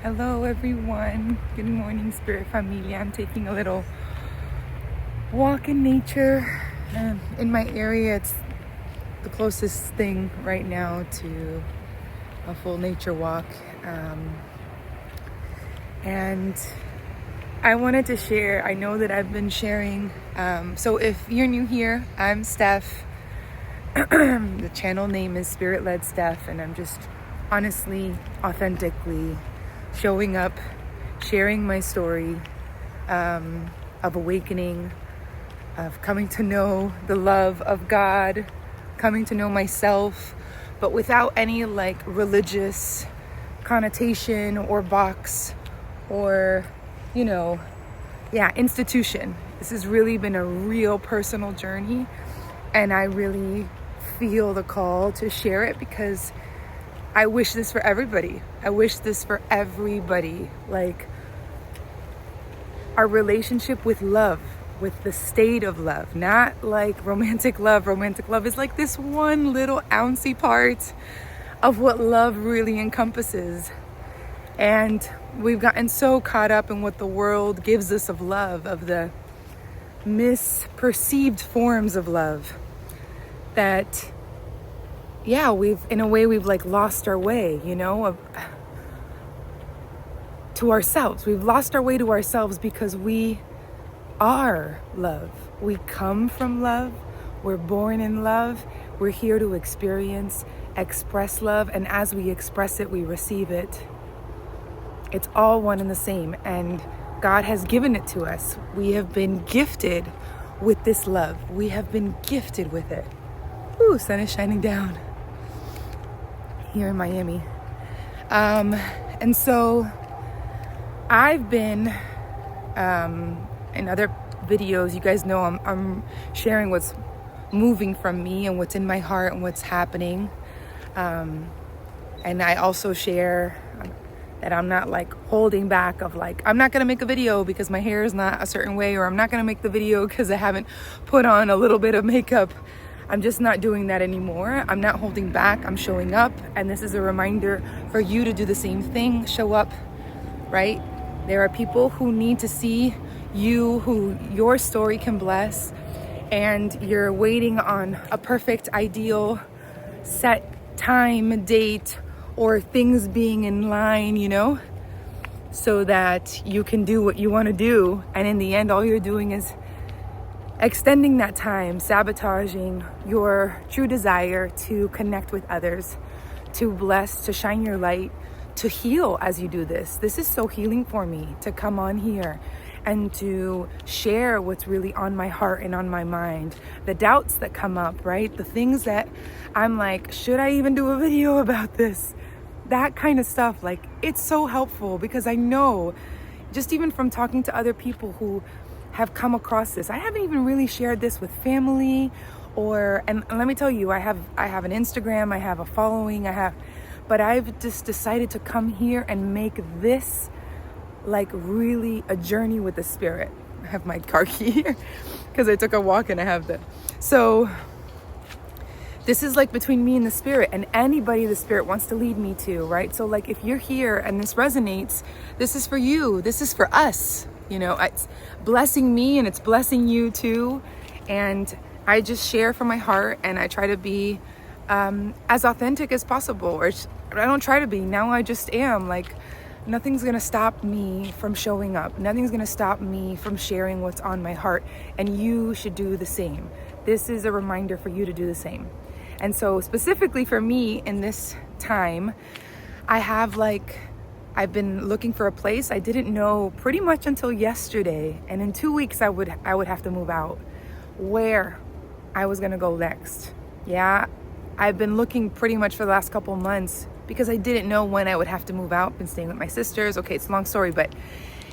Hello everyone. Good morning, Spirit Familia. I'm taking a little walk in nature. In my area, it's the closest thing right now to a full nature walk. And I wanted to share, I know that I've been sharing. So if you're new here, I'm Steph. The channel name is Spirit Led Steph, and I'm just honestly, authentically showing up, sharing my story of awakening, of coming to know the love of God, coming to know myself, but without any like religious connotation or box or, institution. This has really been a real personal journey, and I really feel the call to share it because I wish this for everybody. Like our relationship with love, with the state of love, not like romantic love. Romantic love is like this one little ouncy part of what love really encompasses. And we've gotten so caught up in what the world gives us of love, of the misperceived forms of love, that we've like lost our way, to ourselves. We've lost our way to ourselves because we are love. We come from love. We're born in love. We're here to express love. And as we express it, we receive it. It's all one and the same. And God has given it to us. We have been gifted with this love. We have been gifted with it. Ooh, sun is shining down here in Miami. And so I've been, in other videos, you guys know I'm sharing what's moving from me and what's in my heart and what's happening. And I also share that I'm not like holding back of like, I'm not going to make a video because my hair is not a certain way, or I'm not going to make the video because I haven't put on a little bit of makeup. I'm just not doing that anymore. I'm not holding back. I'm showing up. And this is a reminder for you to do the same thing. Show up, right? There are people who need to see you, who your story can bless. And you're waiting on a perfect, ideal, set time, date, or things being in line, so that you can do what you want to do. And in the end, all you're doing is extending that time, sabotaging your true desire to connect with others, to bless, to shine your light, to heal as you do this. This is so healing for me to come on here and to share what's really on my heart and on my mind. The doubts that come up, right? The things that I'm like, should I even do a video about this? That kind of stuff, like, it's so helpful because I know, just even from talking to other people who have come across this. I haven't even really shared this with family and let me tell you, I have an Instagram, I have a following, but I've just decided to come here and make this like really a journey with the Spirit. I have my car key here because I took a walk and I have so this is like between me and the Spirit, and anybody the Spirit wants to lead me to, right? So like if you're here and this resonates, this is for you, this is for us. It's blessing me and it's blessing you too. And I just share from my heart, and I try to be as authentic as possible. Or I don't try to be, now I just am. Like, nothing's gonna stop me from showing up. Nothing's gonna stop me from sharing what's on my heart. And you should do the same. This is a reminder for you to do the same. And so specifically for me in this time, I've been looking for a place. I didn't know pretty much until yesterday. And in 2 weeks, I would have to move out. Where I was gonna go next. Yeah, I've been looking pretty much for the last couple months because I didn't know when I would have to move out. Been staying with my sisters. Okay, it's a long story, but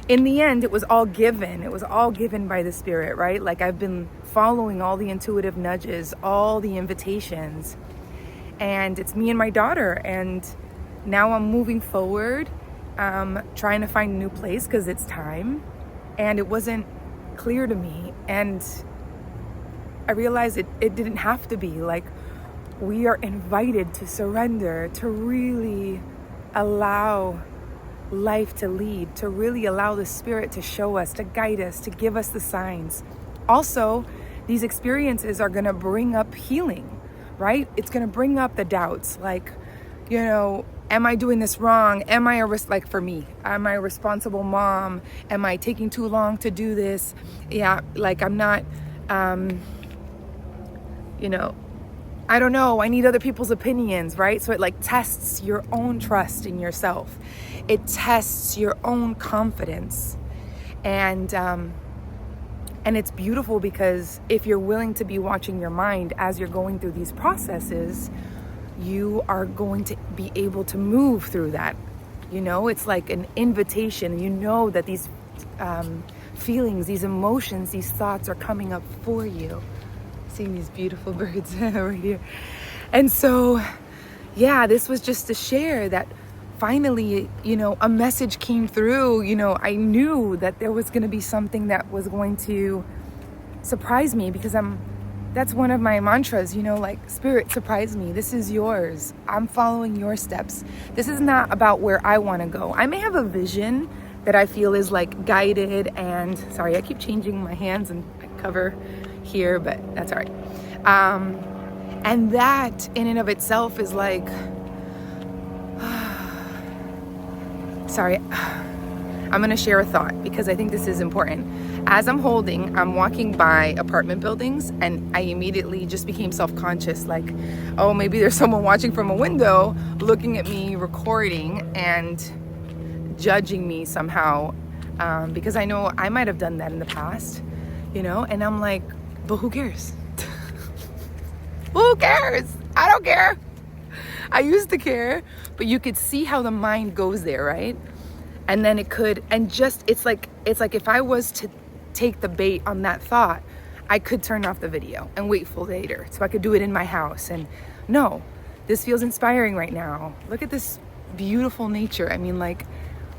in the end, it was all given. It was all given by the Spirit, right? Like, I've been following all the intuitive nudges, all the invitations. And it's me and my daughter. And now I'm moving forward. Trying to find a new place because it's time, and it wasn't clear to me, and I realized it didn't have to be. Like, we are invited to surrender, to really allow life to lead, to really allow the Spirit to show us, to guide us, to give us the signs. Also, these experiences are going to bring up healing, right? It's going to bring up the doubts, like, am I doing this wrong? Am I like for me, am I a responsible mom? Am I taking too long to do this? Yeah, like I'm not, I don't know, I need other people's opinions, right? So it like tests your own trust in yourself. It tests your own confidence. And it's beautiful because if you're willing to be watching your mind as you're going through these processes, you are going to be able to move through that. It's like an invitation. That these feelings, these emotions, these thoughts are coming up for you. Seeing these beautiful birds right here. And so, this was just to share that finally, a message came through. I knew that there was going to be something that was going to surprise me because that's one of my mantras, like, Spirit, surprise me. This is yours. I'm following your steps. This is not about where I want to go. I may have a vision that I feel is like guided and, sorry, I keep changing my hands and I cover here, but that's all right. And that in and of itself is like, sorry, I'm going to share a thought because I think this is important. As I'm walking by apartment buildings, and I immediately just became self-conscious, like, oh, maybe there's someone watching from a window, looking at me, recording, and judging me somehow, because I know I might have done that in the past, and I'm like, but who cares? Who cares? I don't care. I used to care, but you could see how the mind goes there, right? And then it's like if I was to take the bait on that thought, I could turn off the video and wait for later, so I could do it in my house. And no, this feels inspiring right now. Look at this beautiful nature. I mean, like,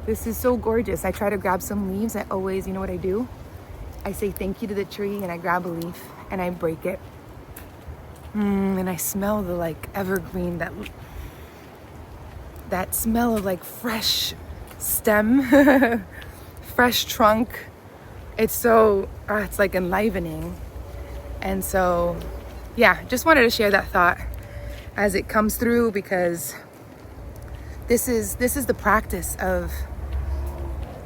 this is so gorgeous. I try to grab some leaves. I always, what I do? I say thank you to the tree, and I grab a leaf and I break it. And I smell the like evergreen, that smell of like fresh stem, fresh trunk. It's so, it's like enlivening. And so, just wanted to share that thought as it comes through, because this is the practice of,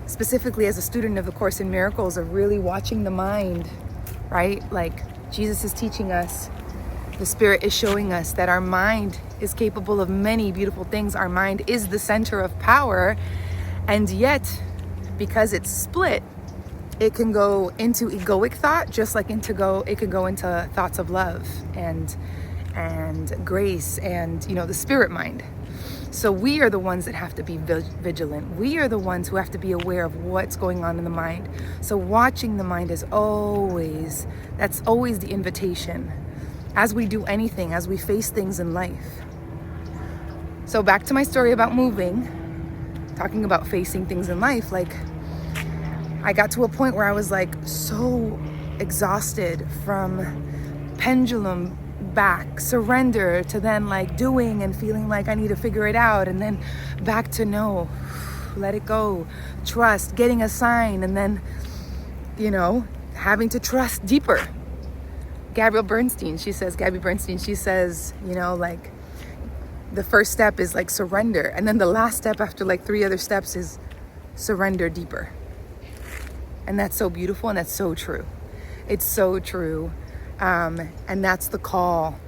specifically as a student of the Course in Miracles, of really watching the mind, right? Like Jesus is teaching us, the Spirit is showing us that our mind is capable of many beautiful things. Our mind is the center of power, and yet, because it's split, it can go into egoic thought, just like it can go into thoughts of love and grace and, the spirit mind. So we are the ones that have to be vigilant. We are the ones who have to be aware of what's going on in the mind. So watching the mind that's always the invitation as we do anything, as we face things in life. So back to my story about moving, talking about facing things in life, like, I got to a point where I was like so exhausted from pendulum back, surrender, to then like doing and feeling like I need to figure it out, and then back to no, let it go, trust, getting a sign, and then, having to trust deeper. Gabby Bernstein, she says, like, the first step is like surrender, and then the last step after like 3 other steps is surrender deeper. And that's so beautiful, and that's so true. It's so true. And that's the call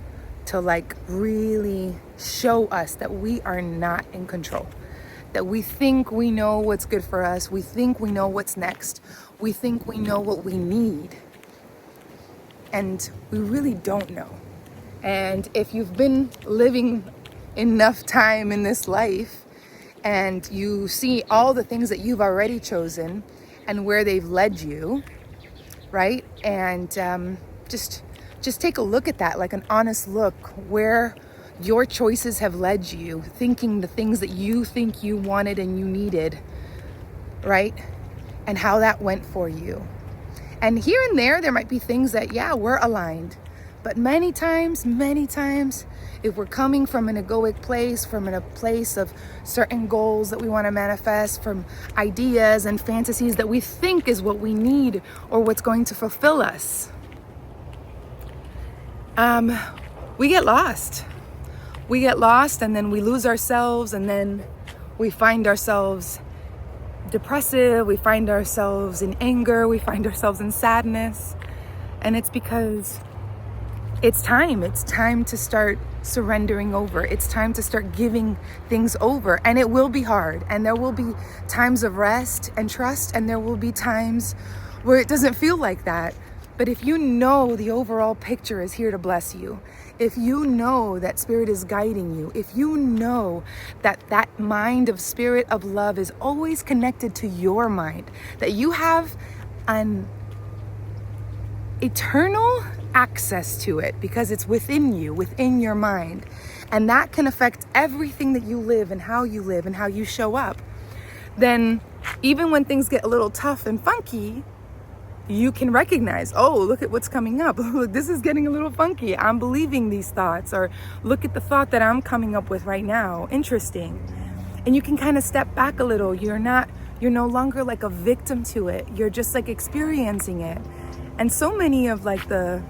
to like really show us that we are not in control. That we think we know what's good for us. We think we know what's next. We think we know what we need. And we really don't know. And if you've been living enough time in this life and you see all the things that you've already chosen and where they've led you, right? And just take a look at that, like an honest look, where your choices have led you, thinking the things that you think you wanted and you needed, right? And how that went for you. And here and there might be things that, we're aligned, But many times, if we're coming from an egoic place, from a place of certain goals that we want to manifest, from ideas and fantasies that we think is what we need or what's going to fulfill us, we get lost. We get lost, and then we lose ourselves, and then we find ourselves depressive, we find ourselves in anger, we find ourselves in sadness. And it's because it's time to start surrendering over. It's time to start giving things over. And it will be hard. And there will be times of rest and trust. And there will be times where it doesn't feel like that. But if you know the overall picture is here to bless you, if you know that spirit is guiding you, if you know that that mind of spirit of love is always connected to your mind, that you have an eternal access to it because it's within you, within your mind, and that can affect everything that you live and how you show up, then even when things get a little tough and funky, you can recognize, oh, look at what's coming up. Look, this is getting a little funky. I'm believing these thoughts, or look at the thought that I'm coming up with right now. Interesting. And you can kind of step back a little. You're no longer like a victim to it. You're just like experiencing it. And so many of like the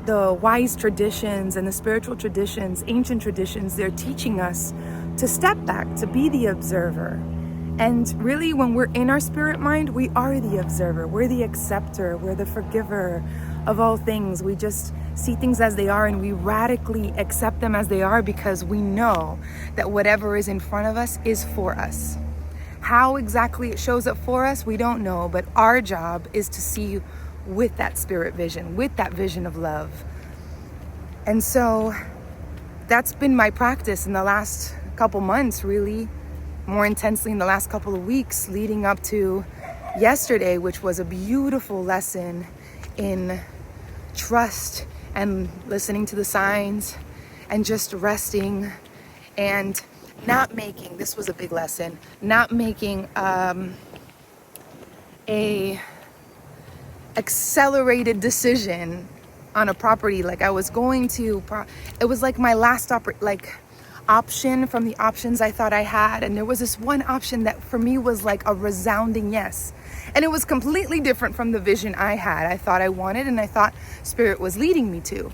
wise traditions and the spiritual traditions, ancient traditions, they're teaching us to step back, to be the observer. And really, when we're in our spirit mind, we are the observer. We're the acceptor. We're the forgiver of all things. We just see things as they are, and we radically accept them as they are because we know that whatever is in front of us is for us. How exactly it shows up for us, we don't know, but our job is to see with that spirit vision, with that vision of love. And so that's been my practice in the last couple months, really, more intensely in the last couple of weeks leading up to yesterday, which was a beautiful lesson in trust and listening to the signs and just resting and not making, this was a big lesson, not making a accelerated decision on a property. Like I was going to, it was like my last option from the options I thought I had. And there was this one option that for me was like a resounding yes. And it was completely different from the vision I had. I thought I wanted, and I thought spirit was leading me to.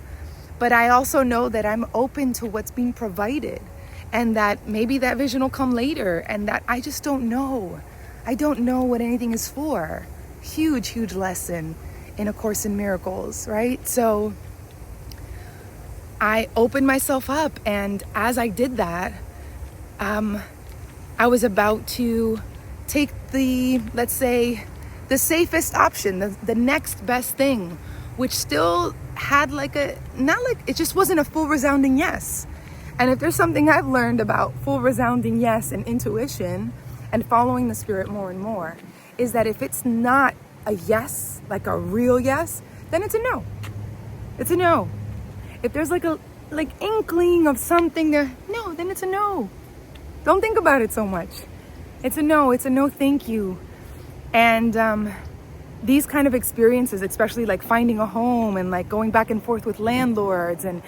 But I also know that I'm open to what's being provided, and that maybe that vision will come later, and that I just don't know. I don't know what anything is for. Huge, huge lesson in A Course in Miracles, right? So I opened myself up, and as I did that, I was about to take the, let's say, the safest option, the next best thing, which still had it just wasn't a full resounding yes. And if there's something I've learned about full resounding yes and intuition and following the spirit more and more, is that if it's not a yes, like a real yes, then it's a no. It's a no. If there's like inkling of something there, no, then it's a no. Don't think about it so much. It's a no, thank you. And these kind of experiences, especially like finding a home and like going back and forth with landlords and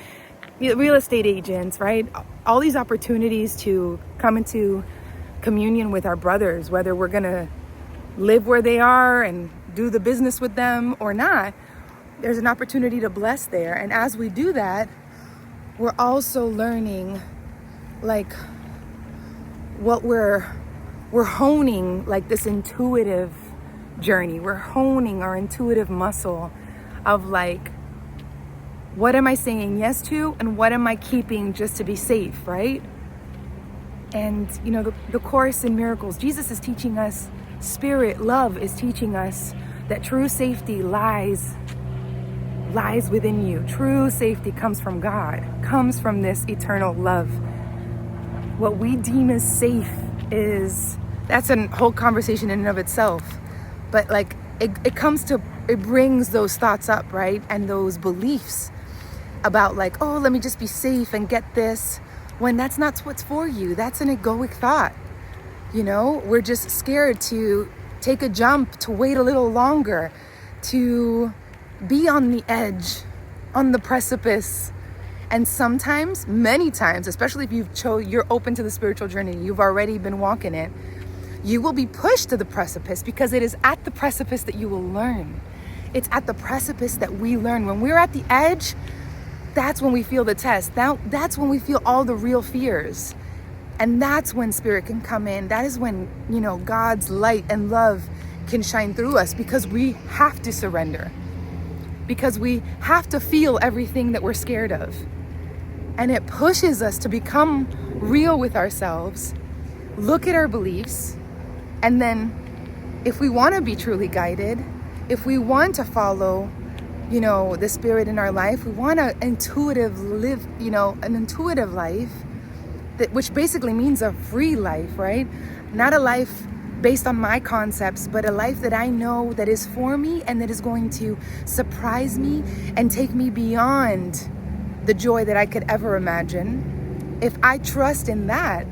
real estate agents, right? All these opportunities to come into communion with our brothers, whether we're gonna live where they are and do the business with them or not, there's an opportunity to bless there. And as we do that, we're also learning like what we're honing, like this intuitive journey. We're honing our intuitive muscle of like, what am I saying yes to and what am I keeping just to be safe, right? And the Course in Miracles, Jesus is teaching us, spirit, love is teaching us that true safety lies within you. True safety comes from God, comes from this eternal love. What we deem as safe that's a whole conversation in and of itself. But like it brings those thoughts up, right? And those beliefs about like, oh, let me just be safe and get this, when that's not what's for you. That's an egoic thought. We're just scared to take a jump, to wait a little longer, to be on the edge, on the precipice. And sometimes, many times, especially if you're open to the spiritual journey, you've already been walking it, you will be pushed to the precipice, because it is at the precipice that you will learn. It's at the precipice that we learn. When we're at the edge, that's when we feel the test. That's when we feel all the real fears. And that's when spirit can come in. That is when, God's light and love can shine through us, because we have to surrender. Because we have to feel everything that we're scared of. And it pushes us to become real with ourselves, look at our beliefs, and then if we want to be truly guided, if we want to follow, the spirit in our life, we want to live an intuitive life, which basically means a free life, right? Not a life based on my concepts, but a life that I know that is for me and that is going to surprise me and take me beyond the joy that I could ever imagine. If I trust in that,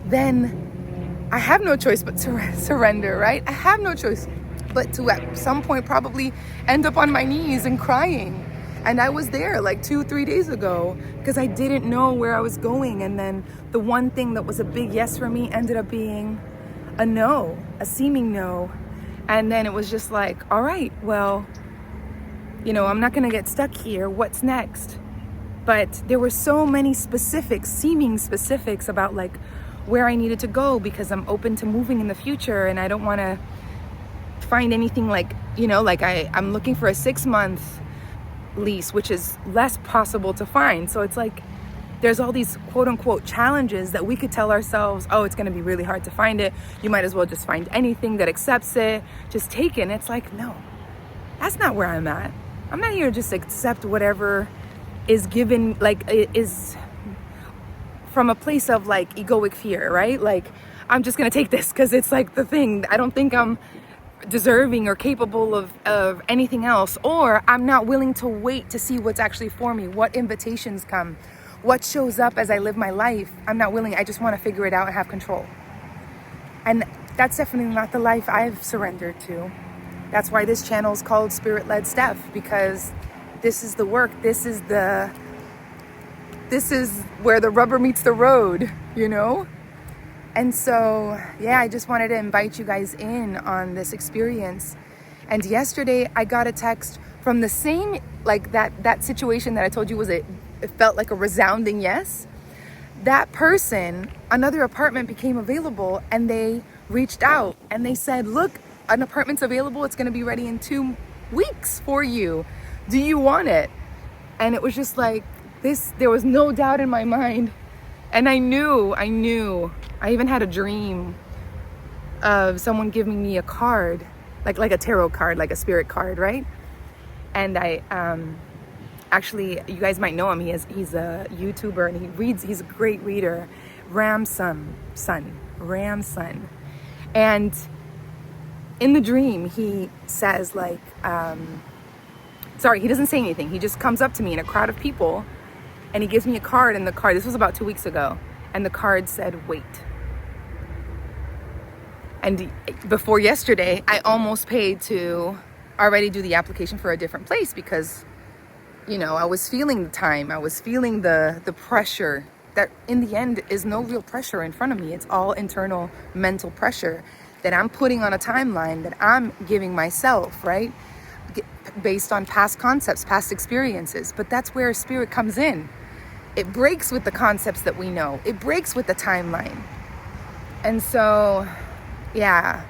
then I have no choice but to surrender, right? I have no choice but to at some point probably end up on my knees and crying. And I was there like 2-3 days ago because I didn't know where I was going. And then the one thing that was a big yes for me ended up being a no, a seeming no. And then it was just like, all right, well, I'm not going to get stuck here. What's next? But there were so many seeming specifics about like where I needed to go, because I'm open to moving in the future and I don't want to find anything like, I'm looking for a 6-month lease, which is less possible to find. So it's like, there's all these quote unquote challenges that we could tell ourselves, oh, it's going to be really hard to find it. You might as well just find anything that accepts it. Just take it. And it's like, no, that's not where I'm at. I'm not here to just accept whatever is given, like it is from a place of like egoic fear, right? Like, I'm just going to take this because it's like the thing. I don't think I'm deserving or capable of anything else, or I'm not willing to wait to see what's actually for me, what invitations come, what shows up as I live my life. I'm not willing. I just want to figure it out and have control. And that's definitely not the life I've surrendered to. That's why this channel is called Spirit-Led Steph, because this is the work. This is where the rubber meets the road, And so, yeah, I just wanted to invite you guys in on this experience. And yesterday I got a text from the same, like that situation that I told you it felt like a resounding yes. That person, another apartment became available and they reached out and they said, look, an apartment's available. It's going to be ready in 2 weeks for you. Do you want it? And it was just like this, there was no doubt in my mind. And I knew, I even had a dream of someone giving me a card, like a tarot card, like a spirit card, right? And I, actually, you guys might know him. He's a YouTuber and he's a great reader, Ramson. And in the dream, he says like, he doesn't say anything. He just comes up to me in a crowd of people and he gives me a card, and this was about 2 weeks ago, and the card said, wait. And before yesterday, I almost paid to already do the application for a different place because, I was feeling the time. I was feeling the pressure that in the end is no real pressure in front of me. It's all internal mental pressure that I'm putting on a timeline that I'm giving myself, right? Based on past concepts, past experiences. But that's where spirit comes in. It breaks with the concepts that we know. It breaks with the timeline. And so, yeah,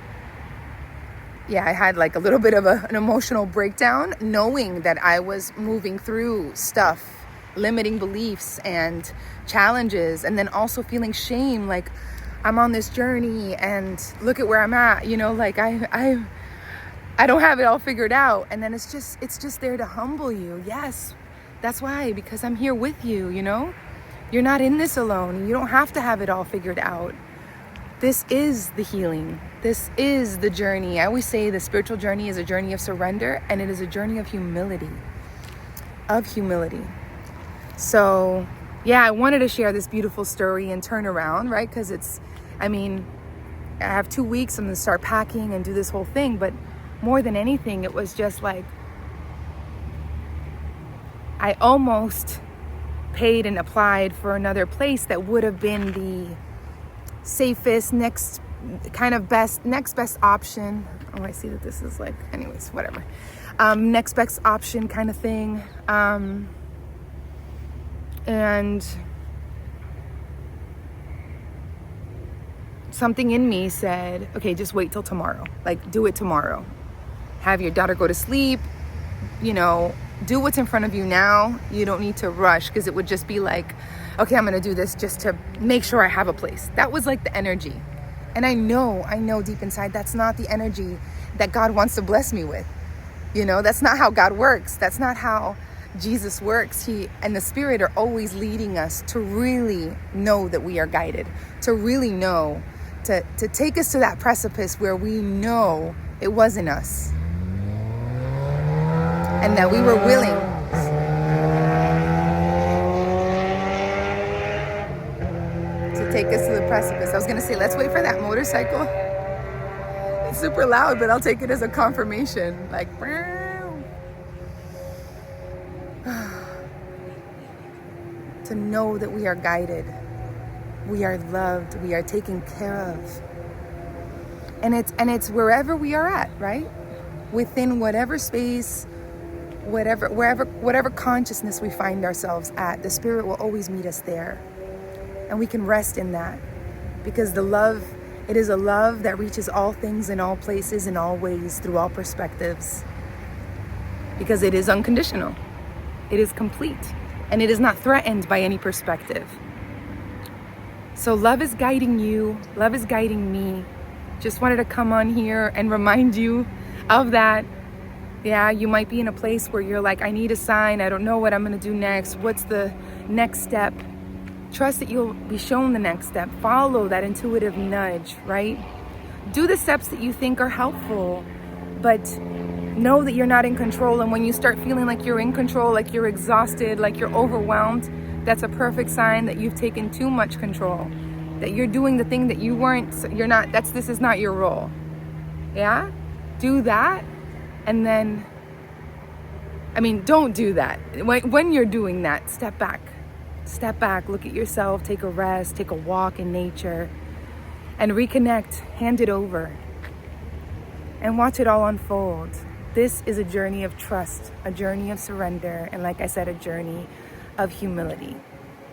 I had like a little bit of an emotional breakdown knowing that I was moving through stuff, limiting beliefs and challenges, and then also feeling shame, like I'm on this journey and look at where I'm at, like I don't have it all figured out. And then it's just there to humble you. Yes, that's why, because I'm here with you, You're not in this alone. You don't have to have it all figured out. This is the healing. This is the journey. I always say the spiritual journey is a journey of surrender, and it is a journey of humility. So, yeah, I wanted to share this beautiful story and turn around, right? Because I have 2 weeks. I'm going to start packing and do this whole thing. But more than anything, it was just like, I almost paid and applied for another place that would have been the safest, next best option. Oh, I see that this is like, anyways, whatever. Next best option kind of thing. And something in me said, okay, just wait till tomorrow. Like, do it tomorrow. Have your daughter go to sleep, do what's in front of you now. You don't need to rush, because it would just be like, okay, I'm going to do this just to make sure I have a place. That was like the energy. And I know deep inside, that's not the energy that God wants to bless me with. That's not how God works. That's not how Jesus works. He and the Spirit are always leading us to really know that we are guided, to really know, to take us to that precipice where we know it wasn't us, and that we were willing to take us to the precipice. I was going to say, let's wait for that motorcycle. It's super loud, but I'll take it as a confirmation. Like, to know that we are guided, we are loved, we are taken care of. And it's wherever we are at, right? Within whatever space, whatever consciousness we find ourselves at, the Spirit will always meet us there. And we can rest in that, because it is a love that reaches all things in all places, in all ways, through all perspectives. Because it is unconditional. It is complete. And it is not threatened by any perspective. So love is guiding you. Love is guiding me. Just wanted to come on here and remind you of that. Yeah, you might be in a place where you're like, I need a sign. I don't know what I'm going to do next. What's the next step? Trust that you'll be shown the next step. Follow that intuitive nudge, right? Do the steps that you think are helpful, but know that you're not in control. And when you start feeling like you're in control, like you're exhausted, like you're overwhelmed, that's a perfect sign that you've taken too much control, that you're doing the thing that this is not your role. Yeah? Do that. And then, don't do that. When you're doing that, step back, look at yourself, take a rest, take a walk in nature, and reconnect, hand it over, and watch it all unfold. This is a journey of trust, a journey of surrender, and like I said, a journey of humility.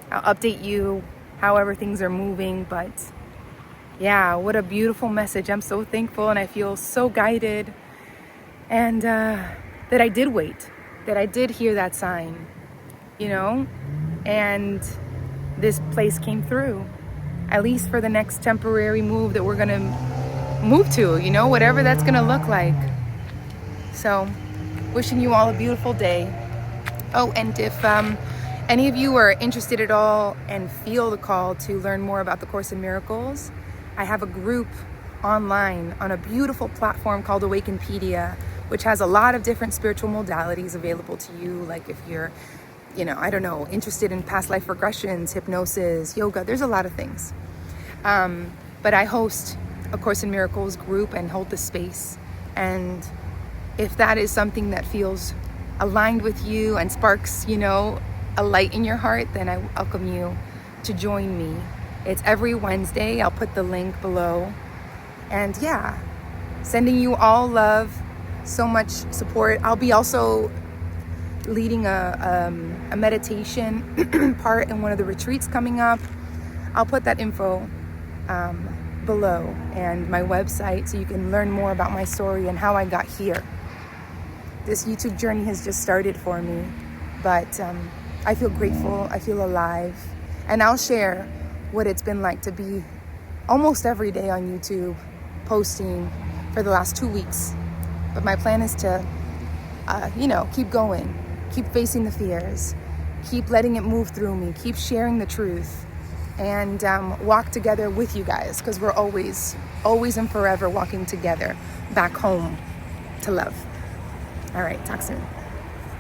I'll update you however things are moving, but yeah, what a beautiful message. I'm so thankful, and I feel so guided, and that I did wait, that I did hear that sign, and this place came through, at least for the next temporary move that we're gonna move to, whatever that's gonna look like. So, wishing you all a beautiful day. Oh, and if any of you are interested at all and feel the call to learn more about the Course in Miracles, I have a group online on a beautiful platform called Awakenpedia, which has a lot of different spiritual modalities available to you. Like if you're, interested in past life regressions, hypnosis, yoga, there's a lot of things. But I host a Course in Miracles group and hold the space. And if that is something that feels aligned with you and sparks, a light in your heart, then I welcome you to join me. It's every Wednesday. I'll put the link below. And yeah, sending you all love, so much support. I'll be also leading a meditation part in one of the retreats coming up. I'll put that info below, and my website, so you can learn more about my story and how I got here. This YouTube journey has just started for me, but I feel grateful, I feel alive, and I'll share what it's been like to be almost every day on YouTube, posting for the last 2 weeks. But my plan is to, keep going, keep facing the fears, keep letting it move through me, keep sharing the truth, and walk together with you guys, because we're always and forever walking together back home to love. All right, talk soon.